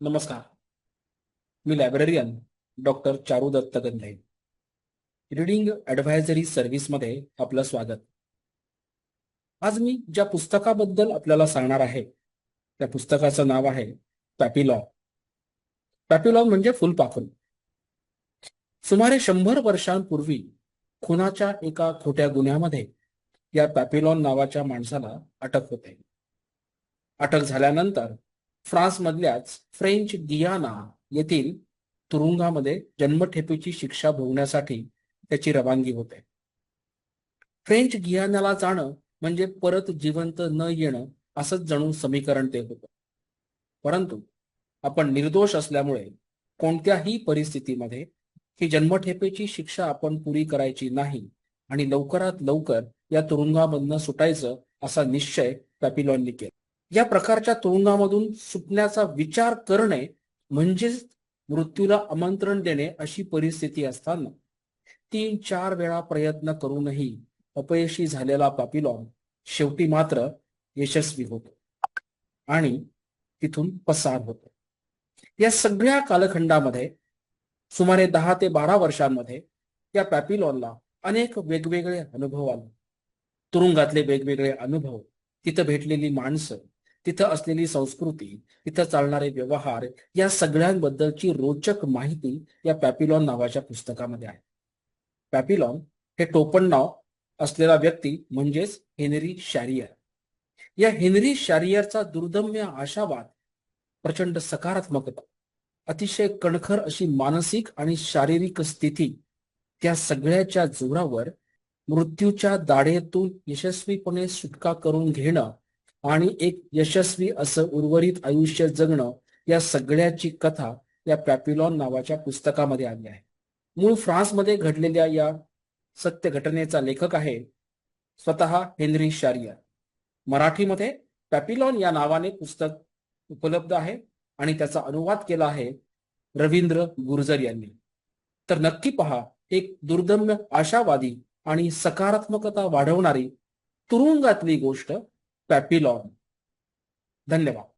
नमस्कार. मी librarian doctor Charu Datta Gandhe. Reading advisory सर्व्हिसमध्ये आपलं स्वागत. आज मी ज्या पुस्तकाबद्दल आपल्याला सांगणार आहे त्या पुस्तकाचं नाव आहे पॅपिलॉन. पॅपिलॉन म्हणजे फुलपाखरू. सुमारे 100 वर्षांपूर्वी खुनाच्या एका खोट्या गुन्ह्यामध्ये या पॅपिलॉन नावाच्या माणसाला अटक होते. अटक झाल्यानंतर फ्रान्समधल्याच फ्रेंच गियाना येथील तुरुंगामध्ये जन्मठेपेची शिक्षा भोगण्यासाठी त्याची रवानगी होते. फ्रेंच गियानाला जाणं म्हणजे परत जिवंत न येणं असंच जणू समीकरण ते होतं. परंतु आपण निर्दोष असल्यामुळे कोणत्याही परिस्थितीमध्ये ही जन्मठेपेची शिक्षा आपण पुरी करायची नाही आणि लवकरात लवकर या तुरुंगामधनं सुटायचं असा निश्चय पॅपिलॉननी केला. या प्रकारच्या तुरुंगामधून सुटण्याचा विचार करणे म्हणजेच मृत्यूला आमंत्रण देणे अशी परिस्थिती असताना 3-4 वेळा प्रयत्न करूनही अपयशी झालेला पॅपिलॉन शेवटी मात्र यशस्वी होतो आणि तिथून पसार होतो. या सगळ्या कालखंडामध्ये सुमारे 10 ते 12 वर्षांमध्ये या पॅपिलॉनला अनेक वेगवेगळे अनुभव आले. तुरुंगातले वेगवेगळे अनुभव, तिथं भेटलेली माणसं, तिथं असलेली संस्कृती, तिथं चालणारे व्यवहार, या सगळ्यांबद्दलची रोचक माहिती या पॅपिलॉन नावाच्या पुस्तकामध्ये आहे. पॅपिलॉन हे टोपण नाव असलेला व्यक्ती म्हणजेच हेनरी शॅरियर. या हेनरी शॅरियरचा दुर्दम्य आशावाद, प्रचंड सकारात्मकता, अतिशय कणखर अशी मानसिक आणि शारीरिक स्थिती, त्या सगळ्याच्या जोरावर मृत्यूच्या दाढेतून यशस्वीपणे सुटका करून घेणं आणि एक यशस्वी असं उर्वरित आयुष्य जगणं, या सगळ्याची कथा या पॅपिलॉन नावाच्या पुस्तकामध्ये आली आहे. मूळ फ्रान्समध्ये घडलेल्या या सत्य घटनेचा लेखक आहे स्वतः हेनरी शॅरियर. मराठीमध्ये पॅपिलॉन या नावाने पुस्तक उपलब्ध आहे आणि त्याचा अनुवाद केला आहे रवींद्र गुर्जर यांनी. तर नक्की पहा, एक दुर्दम्य आशावादी आणि सकारात्मकता वाढवणारी तुरुंगातली गोष्ट पॅपिलॉन. धन्यवाद.